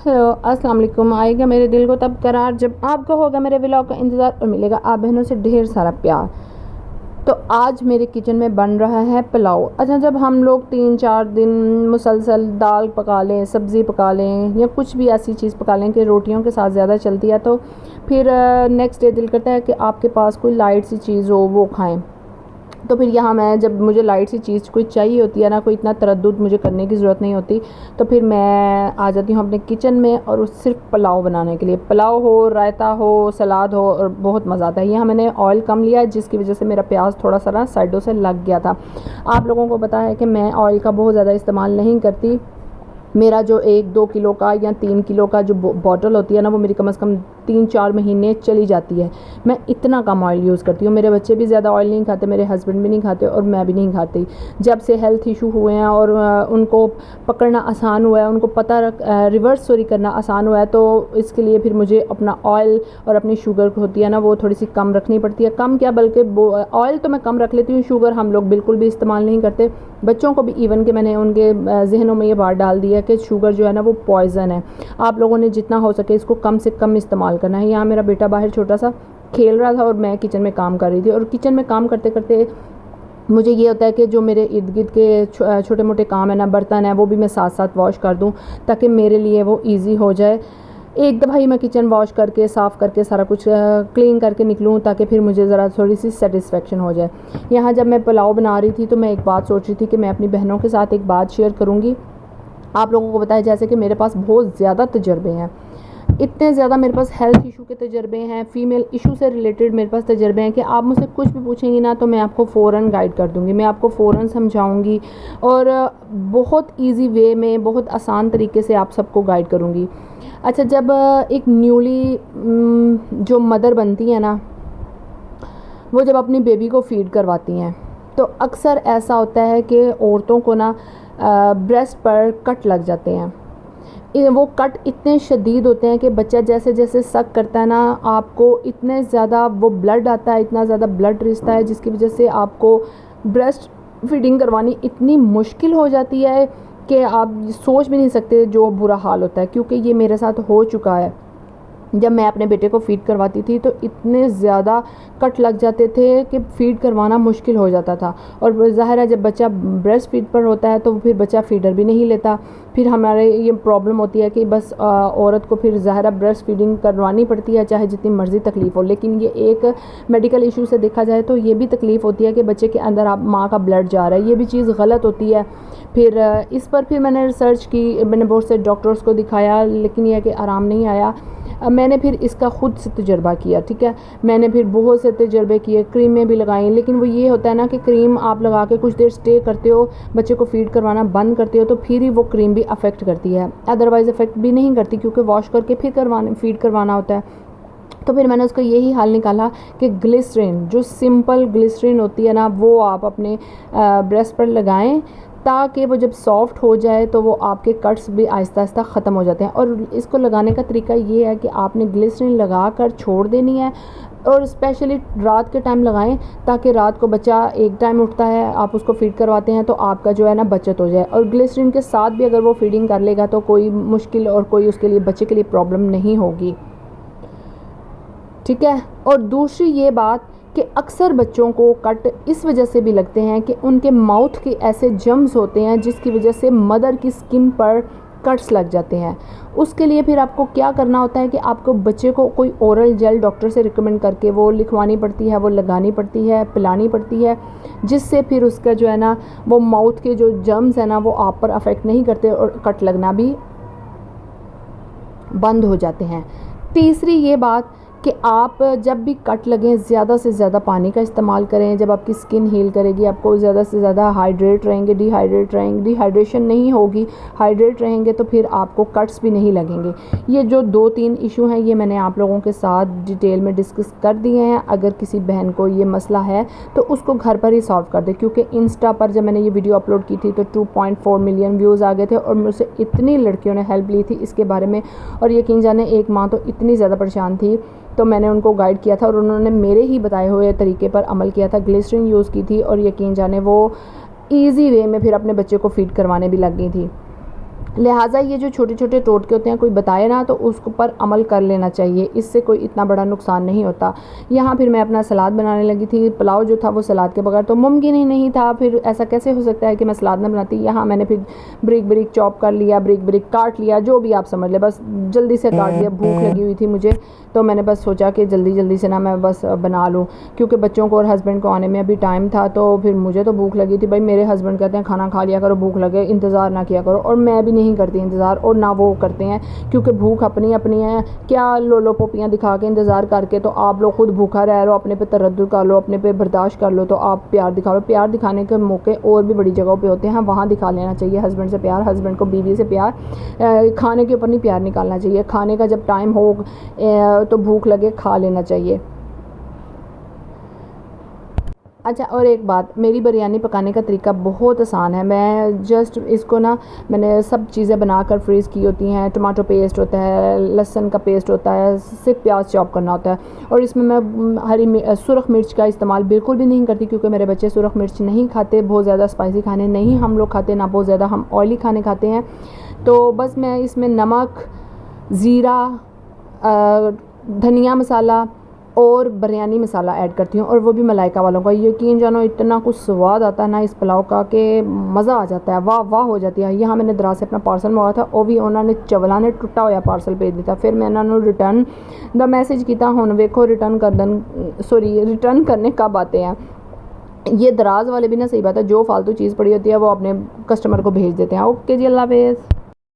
Hello अस्सलाम वालेकुम। आएगा मेरे दिल को तब करार जब आपको होगा मेरे व्लॉग का इंतज़ार और मिलेगा आप बहनों से ढेर सारा प्यार। तो आज मेरे किचन में बन रहा है पुलाव। अच्छा, जब हम लोग 3-4 दिन मुसलसल दाल पका लें, सब्ज़ी पका लें या कुछ भी ऐसी चीज़ पका लें कि रोटियों के साथ ज़्यादा चलती है, तो फिर नेक्स्ट डे दिल करता है कि आपके पास कोई लाइट सी चीज़ हो वो खाएँ। तो फिर यहाँ मैं जब मुझे लाइट सी चीज़ कोई चाहिए होती है ना, कोई इतना तरद्दुद मुझे करने की ज़रूरत नहीं होती, तो फिर मैं आ जाती हूँ अपने किचन में और उस सिर्फ पुलाव बनाने के लिए। पुलाव हो, रायता हो, सलाद हो और बहुत मज़ा आता है। यहाँ मैंने ऑयल कम लिया है जिसकी वजह से मेरा प्याज थोड़ा सा ना साइडों से लग गया था। आप लोगों को पता है कि मैं ऑयल का बहुत ज़्यादा इस्तेमाल नहीं करती। मेरा जो 1-2 किलो का या 3 किलो का जो बॉटल होती है ना, वो मेरी कम से कम 3-4 महीने चली जाती है। मैं इतना कम ऑयल यूज़ करती हूँ। मेरे बच्चे भी ज़्यादा ऑयल नहीं खाते, मेरे हस्बैंड भी नहीं खाते और मैं भी नहीं खाती। जब से हेल्थ इशू हुए हैं और उनको पकड़ना आसान हुआ है, उनको पता रिवर्स सॉरी करना आसान हुआ है, तो इसके लिए फिर मुझे अपना ऑयल और अपनी शुगर होती है ना, वो थोड़ी सी कम रखनी पड़ती है। कम क्या, बल्कि ऑयल तो मैं कम रख लेती हूँ, शुगर हम लोग बिल्कुल भी इस्तेमाल नहीं करते। बच्चों को भी इवन के मैंने उनके जहनों में ये बात डाल दी है कि शुगर जो है ना वो पॉइज़न है। आप लोगों ने जितना हो सके इसको कम से कम इस्तेमाल करना है। यहाँ मेरा बेटा बाहर छोटा सा खेल रहा था और मैं किचन में काम कर रही थी, और किचन में काम करते करते मुझे ये होता है कि जो मेरे इर्द गिर्द के छोटे मोटे काम है ना, बर्तन है, वो भी मैं साथ साथ वॉश कर दूँ ताकि मेरे लिए वो ईजी हो जाए। एक दफ़ा ही मैं किचन वॉश करके साफ़ करके सारा कुछ क्लीन करके निकलूँ ताकि फिर मुझे ज़रा थोड़ी सी सेटिस्फेक्शन हो जाए। यहाँ जब मैं पुलाव बना रही थी तो मैं एक बात सोच रही थी कि मैं अपनी बहनों के साथ एक बात शेयर करूँगी। आप लोगों को बताया जैसे कि मेरे पास बहुत ज़्यादा तजर्बे हैं, इतने ज़्यादा मेरे पास हेल्थ इशू के तजर्बे हैं, फ़ीमेल इशू से रिलेटेड मेरे पास तजर्बे हैं कि आप मुझसे कुछ भी पूछेंगी ना तो मैं आपको फ़ौरन गाइड कर दूँगी, मैं आपको फ़ौरन समझाऊँगी और बहुत इजी वे में, बहुत आसान तरीके से आप सबको गाइड करूँगी। अच्छा, जब एक न्यूली जो मदर बनती है ना, वो जब अपनी बेबी को फ़ीड करवाती हैं तो अक्सर ऐसा होता है कि औरतों को ना ब्रेस्ट पर कट लग जाते हैं। वो कट इतने शदीद होते हैं कि बच्चा जैसे जैसे सक करता है ना, आपको इतने ज़्यादा वो ब्लड आता है, इतना ज़्यादा ब्लड रिसता है, जिसकी वजह से आपको ब्रेस्ट फीडिंग करवानी इतनी मुश्किल हो जाती है कि आप सोच भी नहीं सकते जो बुरा हाल होता है। क्योंकि ये मेरे साथ हो चुका है। जब मैं अपने बेटे को फ़ीड करवाती थी तो इतने ज़्यादा कट लग जाते थे कि फ़ीड करवाना मुश्किल हो जाता था। और ज़ाहिर है जब बच्चा ब्रेस्ट फीड पर होता है तो फिर बच्चा फ़ीडर भी नहीं लेता। फिर हमारे ये प्रॉब्लम होती है कि बस औरत को फिर ज़ाहिर ब्रेस्ट फीडिंग करवानी पड़ती है, चाहे जितनी मर्ज़ी तकलीफ़ हो। लेकिन ये एक मेडिकल इशू से देखा जाए तो ये भी तकलीफ़ होती है कि बच्चे के अंदर आप माँ का ब्लड जा रहा है, ये भी चीज़ गलत होती है। फिर इस पर फिर मैंने रिसर्च की, मैंने बहुत से डॉक्टर्स को दिखाया, लेकिन यह कि आराम नहीं आया। मैंने फिर इसका ख़ुद से तजर्बा किया, ठीक है। मैंने फिर बहुत से तजर्बे किए, क्रीमें भी लगाई, लेकिन वो ये होता है ना कि क्रीम आप लगा के कुछ देर स्टे करते हो, बच्चे को फ़ीड करवाना बंद करते हो, तो फिर ही वो क्रीम भी अफेक्ट करती है, अदरवाइज़ अफेक्ट भी नहीं करती क्योंकि वॉश करके फिर फ़ीड करवाना होता है। तो फिर मैंने उसका यही हल निकाला कि ग्लिसरीन, जो सिंपल ग्लिसरीन होती है ना, वो आप अपने ब्रेस्ट पर लगाएं ताकि वो जब सॉफ्ट हो जाए तो वो आपके कट्स भी आहिस्ता आहिस्ता ख़त्म हो जाते हैं। और इसको लगाने का तरीका ये है कि आपने ग्लिसरीन लगा कर छोड़ देनी है और स्पेशली रात के टाइम लगाएं ताकि रात को बच्चा एक टाइम उठता है, आप उसको फ़ीड करवाते हैं तो आपका जो है ना बचत हो जाए। और ग्लिसरीन के साथ भी अगर वो फीडिंग कर लेगा तो कोई मुश्किल और कोई उसके लिए बच्चे के लिए प्रॉब्लम नहीं होगी, ठीक है। और दूसरी ये बात कि अक्सर बच्चों को कट इस वजह से भी लगते हैं कि उनके माउथ के ऐसे जम्स होते हैं जिसकी वजह से मदर की स्किन पर कट्स लग जाते हैं। उसके लिए फिर आपको क्या करना होता है कि आपको बच्चे को कोई ओरल जेल डॉक्टर से रिकमेंड करके वो लिखवानी पड़ती है, वो लगानी पड़ती है, पिलानी पड़ती है, जिससे फिर उसका जो है ना वो माउथ के जो जम्स है ना वो आप पर अफेक्ट नहीं करते और कट लगना भी बंद हो जाते हैं। तीसरी ये बात कि आप जब भी कट लगें ज़्यादा से ज़्यादा पानी का इस्तेमाल करें। जब आपकी स्किन हील करेगी आपको ज़्यादा से ज़्यादा हाइड्रेट रहेंगे, डिहाइड्रेशन नहीं होगी, हाइड्रेट रहेंगे तो फिर आपको कट्स भी नहीं लगेंगे। ये जो 2-3 इशू हैं ये मैंने आप लोगों के साथ डिटेल में डिस्कस कर दिए हैं। अगर किसी बहन को ये मसला है तो उसको घर पर ही सॉल्व कर दे, क्योंकि इंस्टा पर जब मैंने ये वीडियो अपलोड की थी तो 2.4 मिलियन व्यूज़ आ गए थे और मुझसे इतनी लड़कियों ने हेल्प ली थी इसके बारे में। और यकीन जाने एक माँ तो इतनी ज़्यादा परेशान थी तो मैंने उनको गाइड किया था और उन्होंने मेरे ही बताए हुए तरीके पर अमल किया था, ग्लिसरीन यूज़ की थी और यकीन जाने वो ईज़ी वे में फिर अपने बच्चे को फ़ीड करवाने भी लग गई थी। लिहाजा ये जो छोटे छोटे टोटके होते हैं, कोई बताए ना तो उसको पर अमल कर लेना चाहिए, इससे कोई इतना बड़ा नुकसान नहीं होता। यहाँ फिर मैं अपना सलाद बनाने लगी थी। पुलाव जो था वो सलाद के बगैर तो मुमकिन ही नहीं था, फिर ऐसा कैसे हो सकता है कि मैं सलाद ना बनाती। यहाँ मैंने फिर ब्रिक ब्रिक चॉप कर लिया, ब्रिक ब्रिक काट लिया, जो भी आप समझ ले, बस जल्दी से काट लिया। भूख लगी हुई थी मुझे, तो मैंने बस सोचा कि जल्दी जल्दी से ना मैं बस बना लूँ, क्योंकि बच्चों को और हस्बैंड को आने में अभी टाइम था। तो फिर मुझे तो भूख लगी थी। भाई मेरे हस्बैंड कहते हैं खाना खा लिया करो, भूख लगे इंतज़ार ना किया करो, और मैं भी नहीं करती इंतज़ार, और ना वो करते हैं, क्योंकि भूख अपनी अपनी है। क्या लोलो पोपियाँ दिखा के इंतज़ार करके तो आप लोग खुद भूखा रह लो, अपने पे तरद्दुद कर लो, अपने पे बर्दाश्त कर लो, तो आप प्यार दिखा लो। प्यार दिखाने के मौके और भी बड़ी जगहों पे होते हैं, वहाँ दिखा लेना चाहिए हस्बैंड से प्यार, हस्बैंड को बीवी से प्यार। खाने के ऊपर नहीं प्यार निकालना चाहिए। खाने का जब टाइम हो तो भूख लगे खा लेना चाहिए। अच्छा, और एक बात, मेरी बिरयानी पकाने का तरीका बहुत आसान है। मैं जस्ट इसको ना, मैंने सब चीज़ें बनाकर फ्रीज़ की होती हैं। टमाटो पेस्ट होता है, लहसुन का पेस्ट होता है, सिर्फ प्याज चॉप करना होता है। और इसमें मैं सुरख मिर्च का इस्तेमाल बिल्कुल भी नहीं करती, क्योंकि मेरे बच्चे सुरख मिर्च नहीं खाते, बहुत ज़्यादा स्पाइसी खाने नहीं हम लोग खाते, ना बहुत ज़्यादा हम ऑयली खाने खाते हैं। तो बस मैं इसमें नमक, ज़ीरा, धनिया मसाला और बिरयानी मसाला ऐड करती हूँ, और वो भी मलाइका वालों का। यकीन जानो इतना कुछ स्वाद आता है ना इस पुलाव का कि मज़ा आ जाता है, वाह वाह हो जाती है। यहाँ मैंने दराज से अपना पार्सल मंगाया था, वो भी उन्होंने चवला ने टुटा हुआ पार्सल भेज दिया। फिर मैं उन्होंने रिटर्न द मैसेज किया, हुण वेखो रिटर्न करने कब आते हैं। ये दराज वाले भी ना, सही बात है, जो फालतू चीज़ पड़ी होती है वो अपने कस्टमर को भेज देते हैं। ओके जी, अल्लाह हाफिज़।